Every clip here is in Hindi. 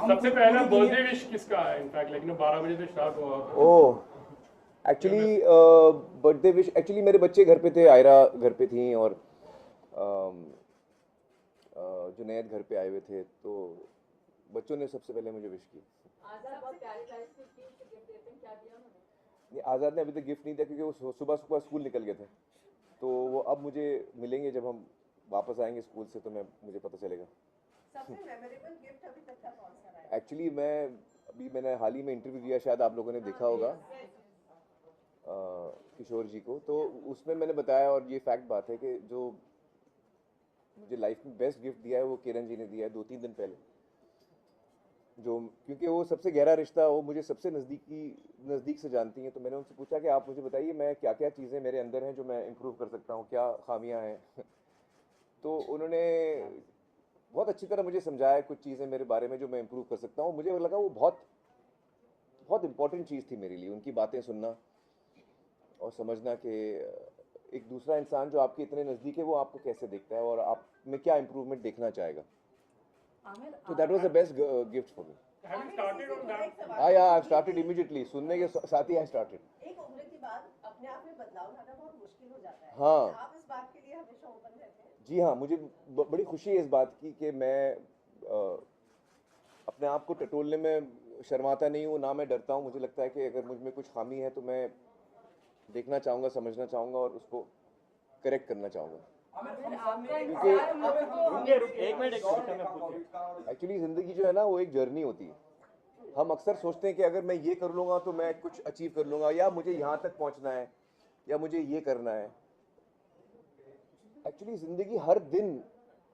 सबसे पहला बर्थडे विश किसका है इनफैक्ट, लेकिन 12 बजे से स्टार्ट हुआ। ओह, एक्चुअली बर्थडे विश एक्चुअली मेरे बच्चे घर पे थे, आयरा घर पे थी और जुनैद घर पे आए हुए थे, तो बच्चों ने सबसे पहले मुझे विश की। आजाद बहुत प्यारी लाइफ से गिफ्ट देते हैं, क्या दिया उन्होंने? नहीं, आज़ाद ने अभी तक गिफ्ट नहीं दिया क्योंकि वो सुबह सुबह स्कूल निकल गए थे, तो वो अब मुझे मिलेंगे जब हम वापस आएंगे स्कूल से, तो मुझे पता चलेगा। सबसे मेमोरेबल गिफ्ट अभी तक का कौन सा रहा है? एक्चुअली मैंने हाल ही में इंटरव्यू दिया, शायद आप लोगों ने देखा होगा किशोर जी को, तो उसमें मैंने बताया, और ये फैक्ट बात है कि जो मुझे लाइफ में बेस्ट गिफ्ट दिया है वो किरण जी ने दिया है 2-3 दिन पहले, जो क्योंकि वो सबसे गहरा रिश्ता, वो मुझे सबसे नज़दीक से जानती हैं, तो मैंने उनसे पूछा कि आप मुझे बताइए मैं क्या क्या चीज़ें मेरे अंदर हैं जो मैं इम्प्रूव कर सकता हूँ, क्या खामियां हैं तो उन्होंने बहुत अच्छी तरह मुझे समझाया कुछ चीज़ें मेरे बारे में जो मैं इम्प्रूव कर सकता हूँ। मुझे लगा वो बहुत बहुत इंपॉर्टेंट चीज़ थी मेरे लिए, उनकी बातें सुनना और समझना कि एक दूसरा इंसान जो आपके इतने नज़दीक है वो आपको कैसे देखता है और आप में क्या इम्प्रूवमेंट देखना चाहेगा। तो that was the best gift for me. Have you started on that? I started immediately, सुनने के साथ ही आई स्टार्टेड। एक उम्र के बाद अपने आप में बदलाव लाना बहुत मुश्किल हो जाता है। हाँ। आप इस बात के लिए हमेशा ओपन रहते हैं। जी हाँ, मुझे बड़ी खुशी है इस बात की कि मैं अपने आप को टटोलने में शर्माता नहीं हूँ, ना मैं डरता हूँ। मुझे लगता है कि अगर मुझ में कुछ खामी है तो मैं देखना चाहूँगा, समझना चाहूँगा और उसको करेक्ट करना चाहूँगा। एक्चुअली ज़िंदगी जो है ना वो एक जर्नी होती है। हम अक्सर सोचते हैं कि अगर मैं ये कर लूँगा तो मैं कुछ अचीव कर लूँगा, या मुझे यहाँ तक पहुँचना है, या मुझे ये करना है। एक्चुअली ज़िंदगी हर दिन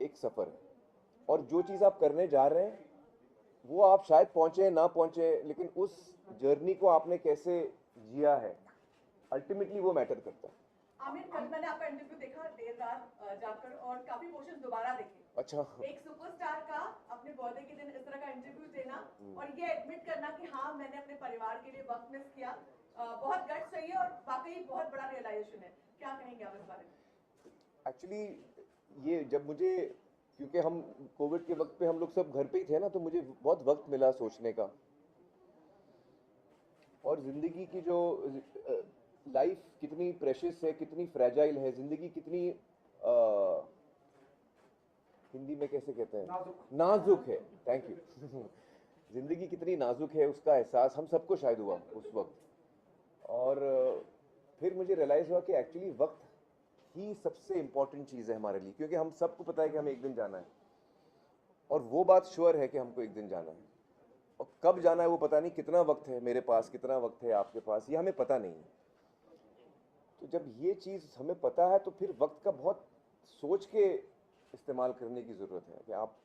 एक सफ़र है, और जो चीज़ आप करने जा रहे हैं वो आप शायद पहुँचे ना पहुँचे, लेकिन उस जर्नी को आपने कैसे जिया है अल्टीमेटली वो मैटर करता है। आमिर, कल मैंने आपका इंटरव्यू देखा देर रात जाकर और काफी पोर्शन दोबारा देखे। अच्छा। एक सुपरस्टार का अपने बर्थडे के दिन इस तरह का इंटरव्यू देना और ये एडमिट करना कि हाँ मैंने अपने परिवार के लिए वक्त मिस किया, बहुत गट्स चाहिए और वाकई बहुत बड़ा रियलाइजेशन है। क्या कहेंगे आप इस बारे में? एक्चुअली ये जब मुझे, क्योंकि हम कोविड के वक्त पे हम लोग सब घर पे ही थे ना, तो मुझे बहुत वक्त मिला सोचने का, और ज़िंदगी की जो लाइफ कितनी प्रेशियस है, कितनी फ्रेजाइल है ज़िंदगी, कितनी हिंदी में कैसे कहते हैं, नाजुक है। थैंक यू ज़िंदगी कितनी नाजुक है उसका एहसास हम सबको शायद हुआ उस वक्त, और फिर मुझे रियलाइज़ हुआ कि एक्चुअली वक्त ही सबसे इम्पॉर्टेंट चीज़ है हमारे लिए, क्योंकि हम सबको पता है कि हमें एक दिन जाना है, और वो बात श्योर है कि हमको एक दिन जाना है, और कब जाना है वो पता नहीं, कितना वक्त है मेरे पास, कितना वक्त है आपके पास, ये हमें पता नहीं है। तो जब ये चीज़ हमें पता है तो फिर वक्त का बहुत सोच के इस्तेमाल करने की ज़रूरत है, कि आप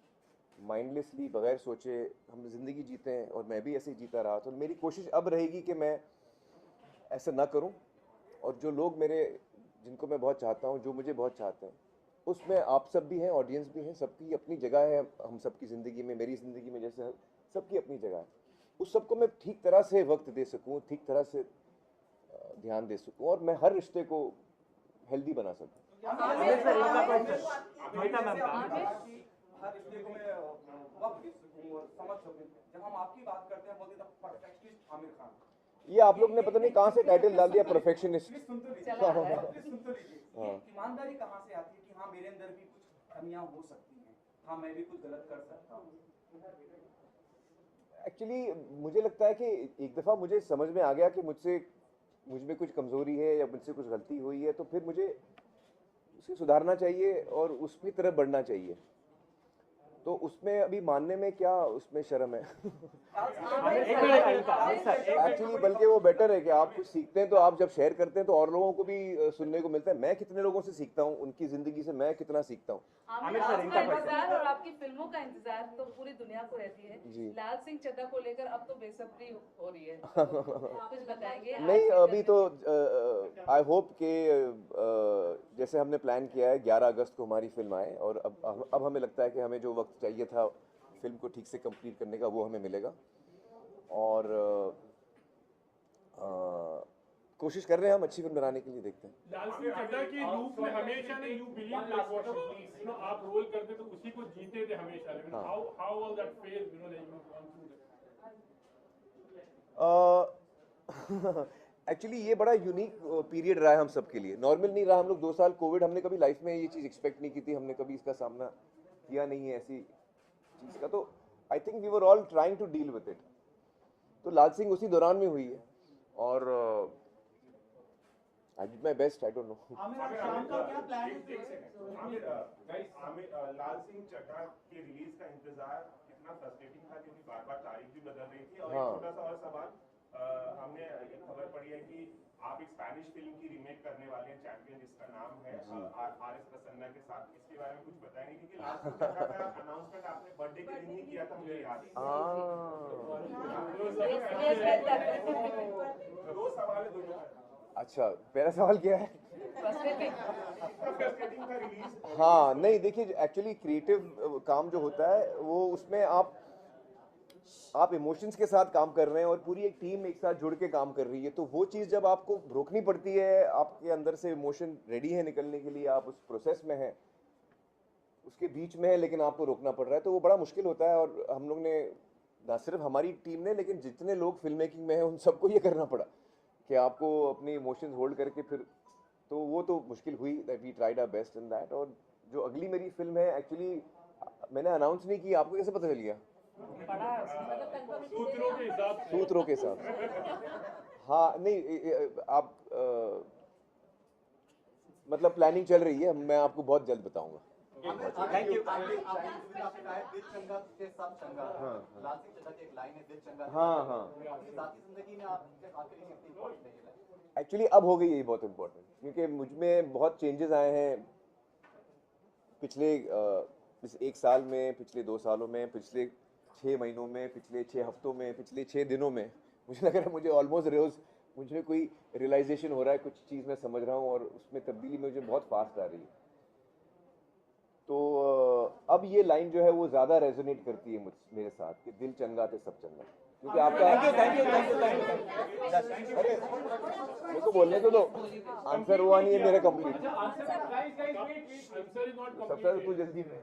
माइंडलेसली बगैर सोचे हम ज़िंदगी जीते हैं, और मैं भी ऐसे ही जीता रहा। तो मेरी कोशिश अब रहेगी कि मैं ऐसा ना करूं, और जो लोग जिनको मैं बहुत चाहता हूं, जो मुझे बहुत चाहते हैं, उसमें आप सब भी हैं, ऑडियंस भी हैं, सबकी अपनी जगह है हम सबकी ज़िंदगी में, मेरी ज़िंदगी में जैसे सबकी अपनी जगह है। उस सबको मैं ठीक तरह से वक्त दे सकूं, ठीक तरह से ध्यान दे सकूं, और मैं हर रिश्ते को हेल्दी बना सकूं। हर रिश्ते को मैं वक्त दे सकूं और समझ सकूं। जब हम आपकी बात करते हैं बोलते हैं परफेक्शनिस्ट आमिर खान, ये आप लोग ने पता नहीं कहाँ से टाइटल डाल दिया परफेक्शनिस्ट। प्लीज सुन तो लीजिए। ये ईमानदारी कहाँ से आती है कि हाँ मेरे अंदर भी कुछ कमियां हो सकती हैं, हाँ मैं भी कुछ गलत कर सकता हूँ? एक्चुअली मुझे लगता है कि एक दफ़ा मुझे समझ में आ गया कि मुझ में कुछ कमज़ोरी है या मुझसे कुछ गलती हुई है, तो फिर मुझे उसे सुधारना चाहिए और उसकी तरफ बढ़ना चाहिए। तो उसमें अभी मानने में क्या उसमें शर्म है एक्चुअली, बल्कि वो बेटर है कि आप कुछ सीखते हैं तो आप जब शेयर करते हैं तो और लोगों को भी सुनने को मिलता है। मैं कितने लोगों से सीखता हूँ, उनकी ज़िंदगी से मैं कितना सीखता हूँ। आमिर सर, इनका इंतजार और आपकी फिल्मों का इंतजार तो पूरी दुनिया को रहती है। जी। लाल सिंह चड्ढा को लेकर अब तो बेसब्री हो रही है, कुछ बताएंगे? नहीं, अभी तो आई होप कि जैसे हमने प्लान किया है 11 अगस्त को हमारी फिल्म आए, और अब हमें लगता है कि हमें जो वक्त चाहिए था फिल्म को ठीक से कंप्लीट करने का वो हमें मिलेगा, और कोशिश कर रहे हैं हम अच्छी फिल्म बनाने के लिए, देखते हैं। लाल सिंह चड्ढा की लूप में हमेशा ने यू बिलीव लाइक व्हाटएवर आप रोल करते तो उसी को जीते थे हमेशा, लेकिन how was that phase like you gone through that? Actually ये बड़ा यूनिक पीरियड रहा है हम सब के लिए, नॉर्मल नहीं रहा। हम लोग 2 साल कोविड, हमने कभी लाइफ में ये चीज़ एक्सपेक्ट नहीं की थी, हमने कभी इसका सामना किया नहीं है ऐसी चीज़ का। तो I think we were all trying to deal with it. तो लाल सिंह उसी दौरान में हुई है और I did my best. I don't know. Aamir शाम का क्या प्लान है? लाल सिंह चड्ढा के रिलीज का इंतजार कितना फ्रस्ट्रेटिंग था, क्योंकि बार-बार तारीख भी बदल रही थी। और एक छोटा सा और सवाल, हमने एक खबर पढ़ी है कि आप एक स्पेनिश फिल्म की रीमेक करने वाले हैं, चैंपियन, जिसका नाम है आर.एस. प्रसन्ना के साथ। इसके बारे में कुछ बताएंगे? क्योंकि लाल सिंह चड्ढा का अनाउंसमेंट आपने बर्थडे के दिन ही किया था, मुझे याद है। 2 सवाल है दोनों। अच्छा, पहला सवाल क्या है? फ्रस्ट्रेटिंग का रिलीज। हाँ, नहीं देखिए, एक्चुअली क्रिएटिव काम जो होता है वो उसमें आप इमोशंस के साथ काम कर रहे हैं और पूरी एक टीम एक साथ जुड़ के काम कर रही है। तो वो चीज़ जब आपको रोकनी पड़ती है, आपके अंदर से इमोशन रेडी है निकलने के लिए, आप उस प्रोसेस में हैं, उसके बीच में है, लेकिन आपको रोकना पड़ रहा है, तो वो बड़ा मुश्किल होता है। और हम लोग ने, ना सिर्फ हमारी टीम ने, लेकिन जितने लोग फिल्म मेकिंग में हैं उन सबको ये करना पड़ा कि आपको अपने इमोशंस होल्ड करके फिर, तो वो तो मुश्किल हुई। That we tried our best in that. और जो अगली मेरी फिल्म है, एक्चुअली मैंने अनाउंस नहीं की, आपको कैसे पता चल गया? सूत्रों के साथ। हाँ, नहीं आप मतलब प्लानिंग चल रही है, मैं आपको बहुत जल्द बताऊंगा। Thank you. आपने कहा है दिल चंगा से सब चंगा। लाल सिंह चड्ढा की एक लाइन है, दिल चंगा। हाँ। अपनी जाती जिंदगी में आपके आखिरी में कितनी इम्पोर्टेंट है ये लाइन? एक्चुअली अब हो गई ये बहुत इम्पोर्टेंट, क्योंकि मुझ में बहुत चेंजेस आए हैं पिछले इस 1 साल में, पिछले 2 सालों में, पिछले 6 महीनों में, पिछले 6 हफ्तों में, पिछले 6 दिनों में। मुझे लग रहा है मुझे ऑलमोस्ट रोज मुझे कोई रियलाइजेशन हो रहा है, कुछ चीज़ मैं समझ रहा हूँ और उसमें तब्दीली मुझे बहुत फास्ट आ रही है। तो अब ये लाइन जो है वो ज़्यादा रेजोनेट करती है मेरे साथ कि दिल चंगा तो सब चंगा, क्योंकि आपका मेरे को बोलने तो दो, आंसर हुआ नहीं है मेरा कंप्लीट। सबसे कुछ जल्दी में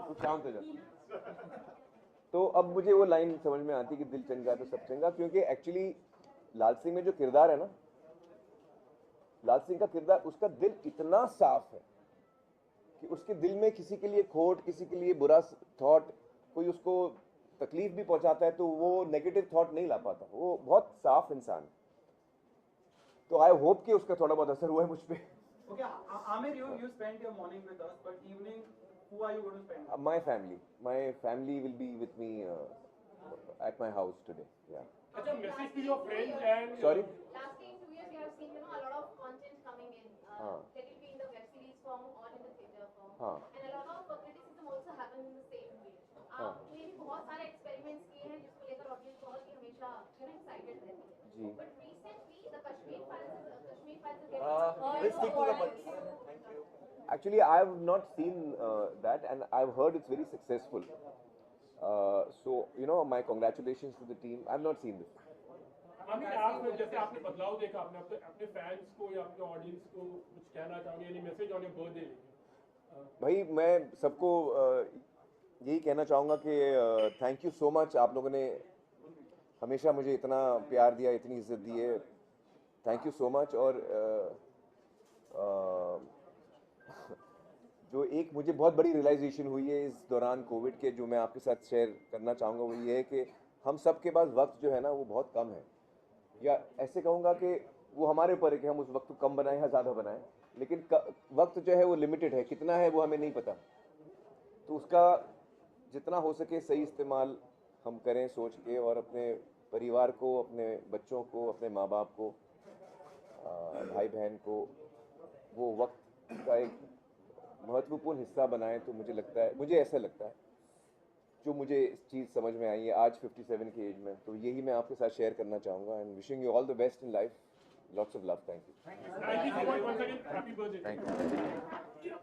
कुछ शांत हो जाता। तो अब मुझे वो लाइन समझ में आती कि दिल चंगा तो सब चंगा, क्योंकि एक्चुअली लाल सिंह में जो किरदार है ना, लाल सिंह का किरदार, उसका दिल इतना साफ है कि उसके दिल में किसी के लिए खोट, किसी के लिए बुरा थॉट, कोई उसको तकलीफ भी पहुंचाता है तो वो नेगेटिव थॉट नहीं ला पाता। वो बहुत साफ इंसान है। तो आई होप कि उसका थोड़ा बहुत असर हुआ है मुझ पे। Okay, Amir, you spent your morning with us, but evening, who are you going to spend with? My family will be with me at my house today. Yeah. अच्छा, message to your friends and Sorry? Last 2 years, you have seen, a lot of content coming in. That will be in the web series form or in the theater form. And a lot of criticism also happen in the same way. आपने भी बहुत सारे experiments किए हैं जिसको लेकर audience बहुत ही हमेशा excited रहती है. But recently, the Kashmir Files is Let's stick to the budget. Thank you. Actually, I have not seen that, and I've heard it's very successful. So, my congratulations to the team. I've not seen this. Aamir, आप जैसे आपने बदलाव देखा, आपने अपने फैंस को या अपने ऑडियंस को कुछ कहना चाहोगे, any message on your birthday? भाई, मैं सबको यही कहना चाहूँगा कि थैंक यू सो मच। आप लोगों ने हमेशा मुझे इतना प्यार दिया, इतनी इज्जत दी है, थैंक यू सो मच। और जो एक मुझे बहुत बड़ी रियलाइजेशन हुई है इस दौरान कोविड के, जो मैं आपके साथ शेयर करना चाहूँगा, वो ये है कि हम सब के पास वक्त जो है ना वो बहुत कम है, या ऐसे कहूँगा कि वो हमारे ऊपर है कि हम उस वक्त को कम बनाएं या ज़्यादा बनाएं, लेकिन वक्त जो है वो लिमिटेड है, कितना है वो हमें नहीं पता। तो उसका जितना हो सके सही इस्तेमाल हम करें सोच के, और अपने परिवार को, अपने बच्चों को, अपने माँ बाप को, भाई बहन को वो वक्त का एक महत्वपूर्ण हिस्सा बनाएं। तो मुझे ऐसा लगता है, जो मुझे इस चीज़ समझ में आई है आज 57 की एज में, तो यही मैं आपके साथ शेयर करना चाहूँगा। And wishing you all the best in life, lots of love. Thank you. Thank you so much once again. Happy birthday. Thank you.